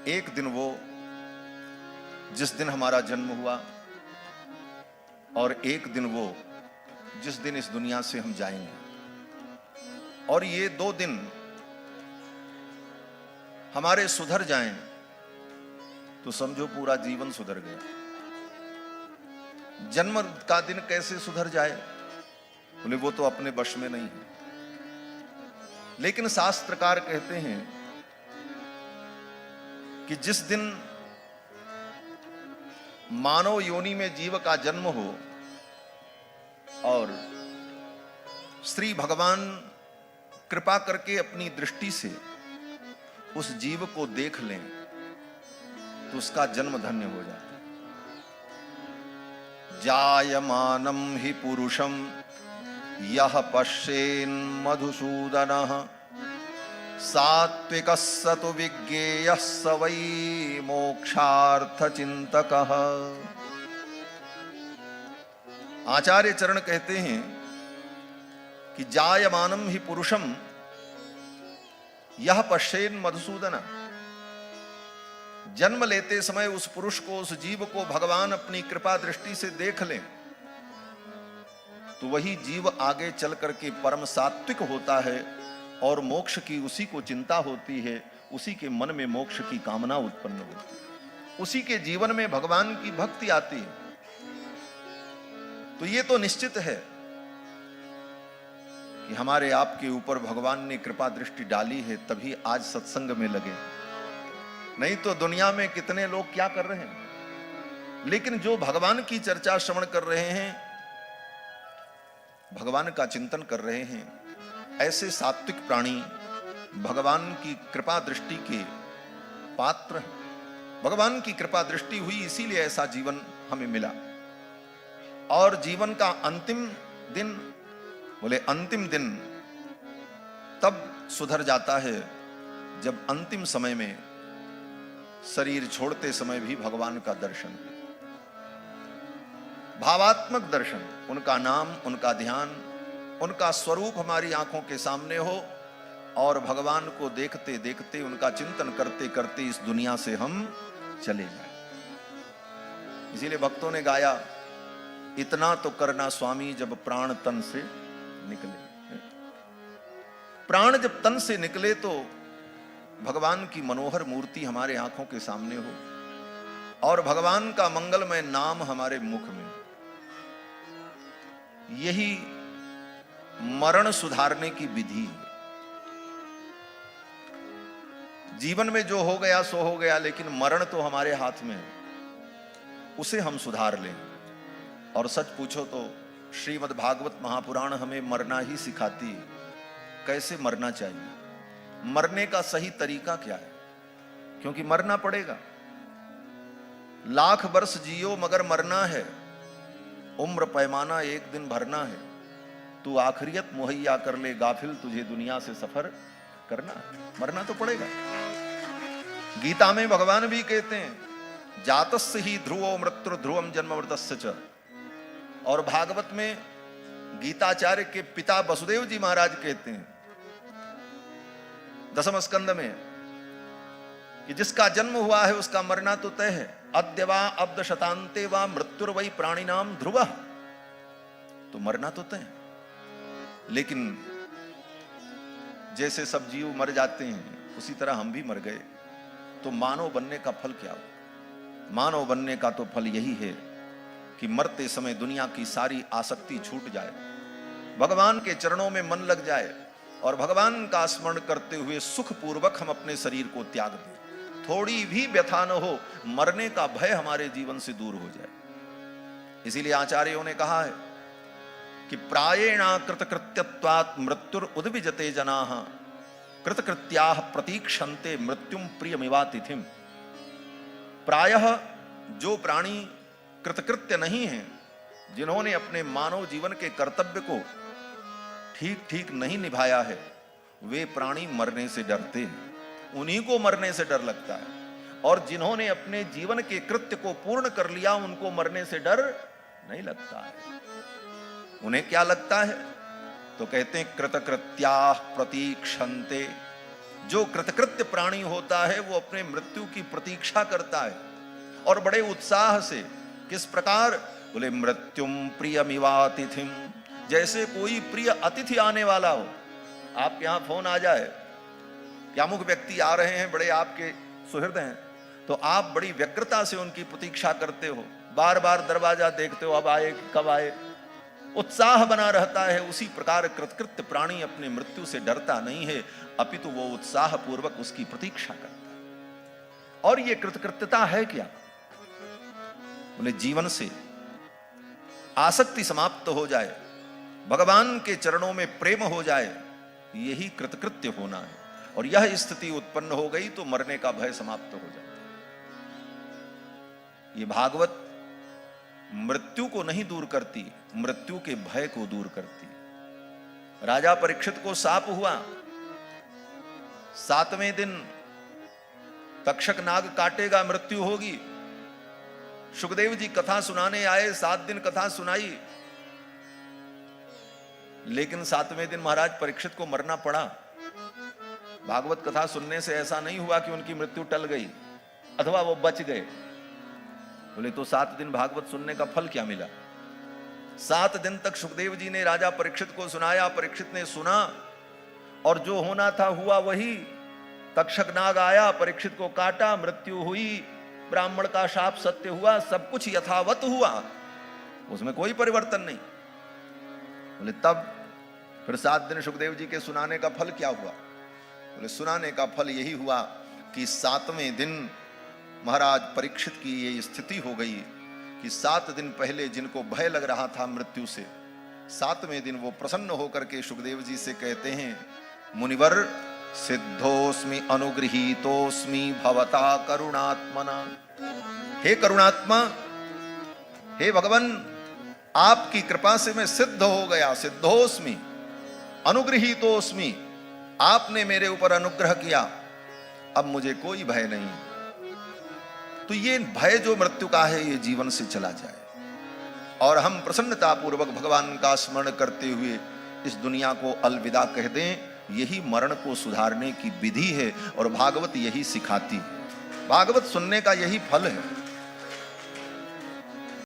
एक दिन वो जिस दिन हमारा जन्म हुआ और एक दिन वो जिस दिन इस दुनिया से हम जाएंगे, और ये 2 दिन हमारे सुधर जाएं तो समझो पूरा जीवन सुधर गया। जन्म का दिन कैसे सुधर जाए, बोले वो तो अपने वश में नहीं है, लेकिन शास्त्रकार कहते हैं कि जिस दिन मानव योनि में जीव का जन्म हो और श्री भगवान कृपा करके अपनी दृष्टि से उस जीव को देख लें तो उसका जन्म धन्य हो जाता है। जायमानं हि पुरुषं यः पश्येन् मधुसूदनः सात्विकः स तु विज्ञेयः स वै मोक्षार्थचिन्तकः। आचार्य चरण कहते हैं कि जायमानं हि पुरुषं यह पश्येन् मधुसूदन, जन्म लेते समय उस पुरुष को, उस जीव को भगवान अपनी कृपा दृष्टि से देख लें तो वही जीव आगे चल करके परम सात्विक होता है और मोक्ष की उसी को चिंता होती है, उसी के मन में मोक्ष की कामना उत्पन्न होती है, उसी के जीवन में भगवान की भक्ति आती है। तो ये तो निश्चित है कि हमारे आपके ऊपर भगवान ने कृपा दृष्टि डाली है, तभी आज सत्संग में लगे, नहीं तो दुनिया में कितने लोग क्या कर रहे हैं। लेकिन जो भगवान की चर्चा श्रवण कर रहे हैं, भगवान का चिंतन कर रहे हैं, ऐसे सात्विक प्राणी भगवान की कृपा दृष्टि के पात्र हैं। भगवान की कृपा दृष्टि हुई इसीलिए ऐसा जीवन हमें मिला। और जीवन का अंतिम दिन, बोले अंतिम दिन तब सुधर जाता है जब अंतिम समय में शरीर छोड़ते समय भी भगवान का दर्शन, भावात्मक दर्शन, उनका नाम, उनका ध्यान, उनका स्वरूप हमारी आंखों के सामने हो और भगवान को देखते देखते, उनका चिंतन करते करते इस दुनिया से हम चले जाएं। इसीलिए भक्तों ने गाया, इतना तो करना स्वामी जब प्राण तन से निकले। प्राण जब तन से निकले तो भगवान की मनोहर मूर्ति हमारे आंखों के सामने हो और भगवान का मंगलमय नाम हमारे मुख में। यही मरण सुधारने की विधि है। जीवन में जो हो गया सो हो गया, लेकिन मरण तो हमारे हाथ में है, उसे हम सुधार लें। और सच पूछो तो श्रीमद् भागवत महापुराण हमें मरना ही सिखाती है, कैसे मरना चाहिए, मरने का सही तरीका क्या है, क्योंकि मरना पड़ेगा। लाख वर्ष जियो मगर मरना है, उम्र पैमाना एक दिन भरना है, तू आखिरियत मुहैया कर ले गाफिल, तुझे दुनिया से सफर करना है, मरना तो पड़ेगा। गीता में भगवान भी कहते हैं, जातस्य ही ध्रुवो मृत्यु ध्रुवम जन्ममृतस्य च। और भागवत में गीताचार्य के पिता वसुदेव जी महाराज कहते हैं 10वें स्कंद में कि जिसका जन्म हुआ है उसका मरना तो तय है। अद्य वा अब्द शतान्ते वा मृत्युर्वै प्राणिनाम ध्रुवः, तो मरना तो तय है। लेकिन जैसे सब जीव मर जाते हैं उसी तरह हम भी मर गए, तो मानव बनने का फल क्या हो? मानव बनने का तो फल यही है कि मरते समय दुनिया की सारी आसक्ति छूट जाए, भगवान के चरणों में मन लग जाए और भगवान का स्मरण करते हुए सुखपूर्वक हम अपने शरीर को त्याग दें। थोड़ी भी व्यथा न हो, मरने का भय हमारे जीवन से दूर हो जाए। इसीलिए आचार्यों ने कहा है कि प्रायेणा कृतकृत्यत्वात् मृत्युर उद्विजते जनाः कृतकृत्याः प्रतीक्षन्ते मृत्युम प्रियमिवातिथिम। प्रायः जो प्राणी कृतकृत्य नहीं है, जिन्होंने अपने मानव जीवन के कर्तव्य को ठीक ठीक नहीं निभाया है, वे प्राणी मरने से डरते हैं, उन्हीं को मरने से डर लगता है। और जिन्होंने अपने जीवन के कृत्य को पूर्ण कर लिया, उनको मरने से डर नहीं लगता है। उन्हें क्या लगता है? तो कहते हैं कृतकृत्याः प्रतीक्षन्ते जो कृतकृत्य प्राणी होता है वो अपने मृत्यु की प्रतीक्षा करता है और बड़े उत्साह से। किस प्रकार? बोले मृत्युम प्रियमिवातिथिम, जैसे कोई प्रिय अतिथि आने वाला हो। आपके यहां फोन आ जाए कि अमुक व्यक्ति आ रहे हैं, बड़े आपके सुहृद हैं, तो आप बड़ी व्यग्रता से उनकी प्रतीक्षा करते हो, बार बार दरवाजा देखते हो, अब आए कब आए, उत्साह बना रहता है। उसी प्रकार कृतकृत्य प्राणी अपने मृत्यु से डरता नहीं है, अपितु वो उत्साह पूर्वक उसकी प्रतीक्षा करता है। और ये कृतकृत्यता है क्या? बोले जीवन से आसक्ति समाप्त हो जाए, भगवान के चरणों में प्रेम हो जाए, यही कृतकृत्य होना है। और यह स्थिति उत्पन्न हो गई तो मरने का भय समाप्त हो जाता है। ये भागवत मृत्यु को नहीं दूर करती, मृत्यु के भय को दूर करती। राजा परीक्षित को शाप हुआ, 7वें दिन तक्षक नाग काटेगा, मृत्यु होगी। सुखदेव जी कथा सुनाने आए, 7 दिन कथा सुनाई, लेकिन 7वें दिन महाराज परीक्षित को मरना पड़ा। भागवत कथा सुनने से ऐसा नहीं हुआ कि उनकी मृत्यु टल गई अथवा वो बच गए। बोले तो 7 दिन भागवत सुनने का फल क्या मिला? 7 दिन तक सुखदेव जी ने राजा परीक्षित को सुनाया, परीक्षित ने सुना और जो होना था हुआ वही। तक्षक नाग आया, परीक्षित को काटा, मृत्यु हुई, ब्राह्मण का शाप सत्य हुआ, सब कुछ यथावत हुआ, उसमें कोई परिवर्तन नहीं। बोले तब फिर 7 दिन सुखदेव जी के सुनाने का फल क्या हुआ? बोले सुनाने का फल यही हुआ कि 7वें दिन महाराज परीक्षित की ये स्थिति हो गई कि 7 दिन पहले जिनको भय लग रहा था मृत्यु से, 7वें दिन वो प्रसन्न होकर के सुखदेव जी से कहते हैं, मुनिवर सिद्धोस्मि अनुगृहीतोस्मि भवता करुणात्मना। हे करुणात्मा, हे भगवान, आपकी कृपा से मैं सिद्ध हो गया। सिद्धोस्मि अनुगृहीतोस्मि, आपने मेरे ऊपर अनुग्रह किया, अब मुझे कोई भय नहीं। तो ये भय जो मृत्यु का है ये जीवन से चला जाए और हम प्रसन्नता पूर्वक भगवान का स्मरण करते हुए इस दुनिया को अलविदा कह दें। यही मरण को सुधारने की विधि है और भागवत यही सिखाती है। भागवत सुनने का यही फल है।